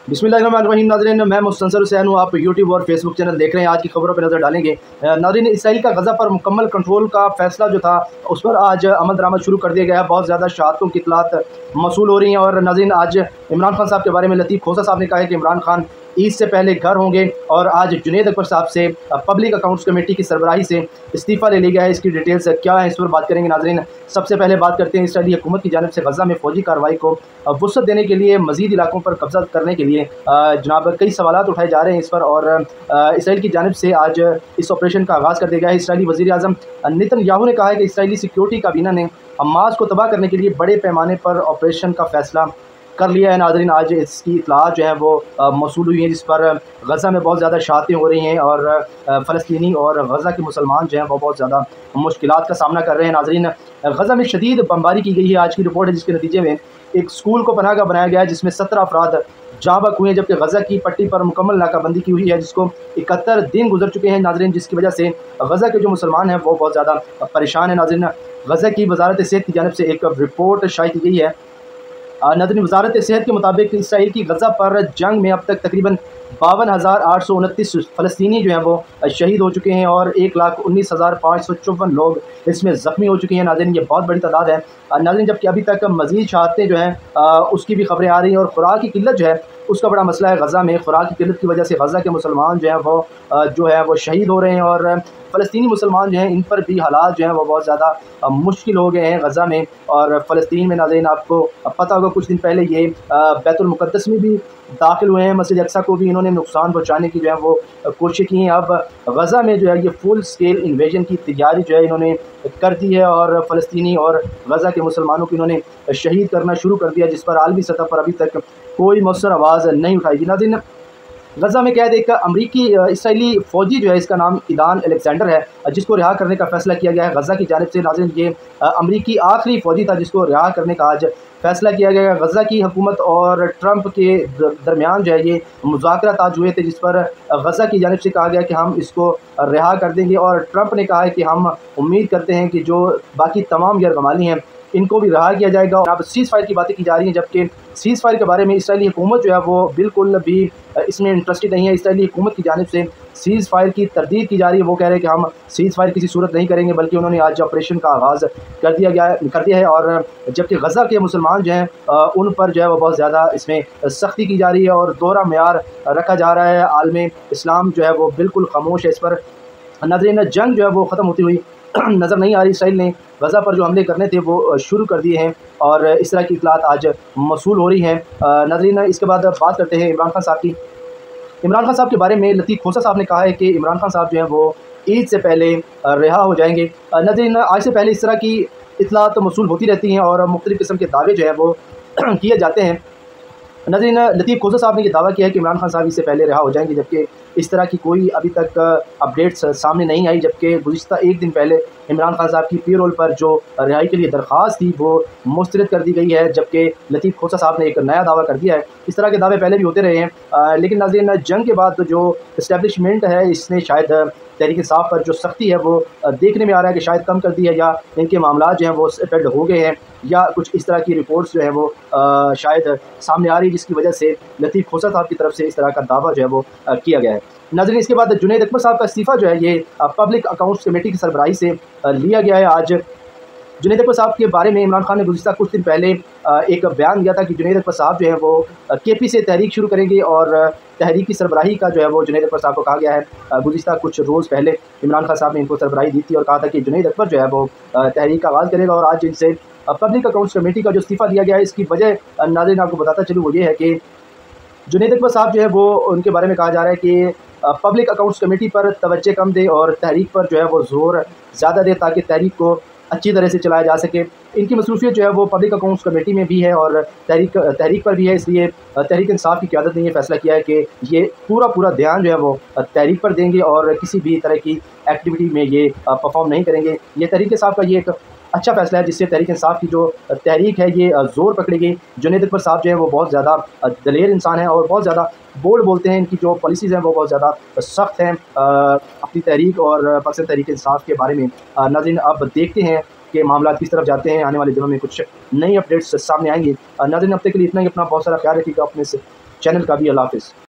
बिस्मिल्लाहिर्रहमानिर्रहीम। नाज़रीन, मैं मुस्तंसर हुसैन हूँ। आप यूट्यूब और फेसबुक चैनल देख रहे हैं। आज की खबरों पर नज़र डालेंगे। नाज़रीन, इसराइल का गज़ा पर मुकम्मल कंट्रोल का फैसला जो था उस पर आज अमल दरामद शुरू कर दिया गया है। बहुत ज़्यादा शहादतों की इतलात मौसूल हो रही हैं। और नाज़रीन, आज इमरान खान साहब के बारे में लतीफ़ खोसा साहब ने कहा है कि इमरान खान ईद से पहले घर होंगे। और आज जुनैद अकबर साहब से पब्लिक अकाउंट्स कमेटी की सरबराही से इस्तीफ़ा ले लिया गया है। इसकी डिटेल्स क्या है, इस पर बात करेंगे। नाज़रीन, सबसे पहले बात करते हैं इसराइली हुकूमत की जानिब से गज़ा में फ़ौजी कार्रवाई को वुसअत देने के लिए, मज़ीद इलाकों पर कब्ज़ा करने के लिए जनाब कई सवालात उठाए जा रहे हैं इस पर। और इसराइल की जानिब से आज इस ऑपरेशन का आगाज़ कर दिया गया है। इसराइली वज़ीर आज़म नेतन्याहू ने कहा है कि इसराइली सिक्योरिटी काबीना ने हमास को तबाह करने के लिए बड़े पैमाने पर ऑपरेशन का फ़ैसला कर लिया है। नाज़रीन, आज इसकी इत्तलात जो है वो मौसूल हुई है, जिस पर गज़ा में बहुत ज़्यादा शहादतें हो रही हैं और फ़लस्तीनी और गज़ा के मुसलमान जो हैं वो बहुत ज़्यादा मुश्किलात का सामना कर रहे हैं। नाज़रीन, गज़ा में शदीद बमबारी की गई है। आज की रिपोर्ट है जिसके नतीजे में एक स्कूल को पनाहगाह बनाया गया है, जिसमें 17 अफराद जाँ बहक हुए हैं, जबकि गज़ा की पट्टी पर मुकम्मल नाकाबंदी की हुई है, जिसको 71 दिन गुजर चुके हैं। नाज़रीन, जिसकी वजह से गज़ा के जो मुसलमान हैं वो बहुत ज़्यादा परेशान हैं। नाज़रीन, गज़ा की वज़ारत सेहत की जानिब से एक रिपोर्ट शाये की गई है। नाज़रीन, वज़ारत सेहत के मुताबिक इसराइल की गज़ा पर जंग में अब तक तकरीबन 52,829 फ़लस्तीनी जो हैं वो शहीद हो चुके हैं और 1,19,554 लोग इसमें ज़ख्मी हो चुके हैं। नाज़रीन, ये बहुत बड़ी तादाद है। नाज़रीन, जबकि अभी तक मज़ीद शहादतें जो हैं उसकी भी खबरें आ रही हैं। और ख़ुराक की किल्लत जो है उसका बड़ा मसला है गज़ा में। ख़ुराक की किल्लत की वजह से गज़ा के मुसलमान जो हैं वो शहीद हो रहे हैं। और फ़लस्तीनी मुसलमान जो हैं इन पर भी हालात जो हैं वो बहुत ज़्यादा मुश्किल हो गए हैं गज़ा में और फ़लस्तीन में। नाज़रीन, आपको पता होगा कुछ दिन पहले ये बैतुल मुक़द्दस में भी दाखिल हुए हैं। मस्जिद अक्सा को भी इन्होंने नुकसान पहुँचाने की जो है वो कोशिश की है। अब गज़ा में जो है ये फुल स्केल इन्वेजन की तैयारी जो है इन्होंने कर दी है और फ़लस्तीनी और गज़ा के मुसलमानों को इन्होंने शहीद करना शुरू कर दिया, जिस पर आलमी सतह पर अभी तक कोई मौसर आवाज़ नहीं उठाई। नाज़रीन, गज़ा में कैद एक अमरीकी इसराइली फ़ौजी जो है, इसका नाम ईदान अलेक्जेंडर है, जिसको रिहा करने का फ़ैसला किया गया है गज़ा की जानिब से। नाज़रीन, ये अमरीकी आखिरी फ़ौजी था जिसको रिहा करने का आज फ़ैसला किया गया है। गज़ा की हुकूमत और ट्रंप के दरमियान जो है ये मुज़ाकरात आज हुए थे, जिस पर गज़ा की जानिब से कहा गया कि हम इसको रिहा कर देंगे। और ट्रंप ने कहा है कि हम उम्मीद करते हैं कि जो बाकी तमाम यरगमाली हैं इनको भी रहा किया जाएगा। अब सीज़ फायर की बातें की जा रही हैं, जबकि सीज़ फायर के बारे में इसराइली हुकूमत जो है वो बिल्कुल भी इसमें इंटरेस्टेड नहीं है। इसराइली हुकूमत की जानिब से सीज़ फायर की तरदीद की जा रही है। वो कह रहे हैं कि हम सीज़ फायर किसी सूरत नहीं करेंगे, बल्कि उन्होंने आज ऑपरेशन का आगाज़ कर दिया है। और जबकि गज़ा के मुसलमान जो हैं उन पर जो है वो बहुत ज़्यादा इसमें सख्ती की जा रही है और दोहरा मेयार रखा जा रहा है। आलम इस्लाम जो है वो बिल्कुल खामोश है इस पर। नाज़रीन, जंग जो है वो ख़त्म होती हुई नज़र नहीं आ रही। इसराइल ने गज़ा पर जो हमले करने थे वो शुरू कर दिए हैं और इस तरह की इतलात आज मौसूल हो रही हैं। नाज़रीन, इसके बाद बात करते हैं इमरान खान साहब की। इमरान खान साहब के बारे में लतीफ़ खोसा साहब ने कहा है कि इमरान खान साहब जो हैं वो ईद से पहले रिहा हो जाएंगे। नाज़रीन, आज से पहले इस तरह की इतलात मौसूल होती रहती हैं और मुख्तलिफ़ किस्म के दावे जो हैं वो किए जाते हैं। नाज़रीन, लतीफ़ खोसा साहब ने ये दावा किया है कि इमरान खान साहब इससे पहले रिहा हो जाएंगे, जबकि इस तरह की कोई अभी तक अपडेट्स सामने नहीं आई। जबकि गुज़िश्ता एक दिन पहले इमरान खान साहब की पेरोल पर जो रिहाई के लिए दरख्वास्त थी वो मुस्तरद कर दी गई है, जबकि लतीफ़ खोसा साहब ने एक नया दावा कर दिया है। इस तरह के दावे पहले भी होते रहे हैं, लेकिन नाज़रीन, जंग के बाद जो इस्टेब्लिशमेंट है इसने शायद तहरीक इंसाफ पर जो सख्ती है वो देखने में आ रहा है कि शायद कम कर दी है, या इनके मामला जो हैं वो सेटल्ड हो गए हैं, या कुछ इस तरह की रिपोर्ट्स जो है वो शायद सामने आ रही है, जिसकी वजह से लतीफ़ खोसा साहब की तरफ से इस तरह का दावा जो है वो किया गया है। नाज़रीन, इसके बाद जुनैद अकबर साहब का इस्तीफ़ा जो है ये पब्लिक अकाउंट्स कमेटी की सरबराही से लिया गया है। आज जुनैद अकबर साहब के बारे में इमरान खान ने गुज़िश्ता कुछ दिन पहले एक बयान दिया था कि जुनैद अकबर साहब जो है वो केपी से तहरीक शुरू करेंगे और तहरीक की सरबराही का जो है वो जुनैद अकबर साहब को कहा गया है। गुज़िश्ता कुछ रोज़ पहले इमरान खान साहब ने इनको सरबराही दी थी और कहा था कि जुनैद अकबर जो है वो तहरीक का आगाज़ करेगा। और आज इनसे पब्लिक अकाउंट्स कमेटी का जो इस्तीफ़ा दिया गया है, इसकी वजह नाज़रीन आपको बताता चलूँ वो ये है कि जुनैद अकबर साहब जो है वो उनके बारे में कहा जा रहा है कि पब्लिक अकाउंट्स कमेटी पर तवज्जो कम दे और तहरीक पर जो है वो ज़ोर ज़्यादा दे, ताकि तहरीक को अच्छी तरह से चलाया जा सके। इनकी मसरूफियत जो है वो पब्लिक अकाउंट्स कमेटी में भी है और तहरीक पर भी है, इसलिए तहरीक इंसाफ की क़यादत ने ये फ़ैसला किया है कि ये पूरा ध्यान जो है वो तहरीक पर देंगे और किसी भी तरह की एक्टिविटी में ये परफॉर्म नहीं करेंगे। ये तहरीक इंसाफ का ये एक अच्छा फ़ैसला है, जिससे तहरीक इंसाफ की जो तहरीक है ये ज़ोर पकड़ेगी। जुनैद अकबर साहब जो है वो बहुत ज़्यादा दलेर इंसान है और बहुत ज़्यादा बोल्ड बोलते हैं। इनकी जो पॉलिसीज़ हैं वो बहुत ज़्यादा सख्त हैं अपनी तहरीक और पाकिस्तान तहरीक इंसाफ के बारे में। नाज़रीन, अब देखते हैं कि मामला किस तरफ जाते हैं। आने वाले दिनों में कुछ नई अपडेट्स सामने आएंगी। नाज़रीन, अब तक के लिए इतना ही। अपना बहुत सारा ख्याल रखिएगा अपने से। चैनल का भी। अल्लाह हाफ़िज़।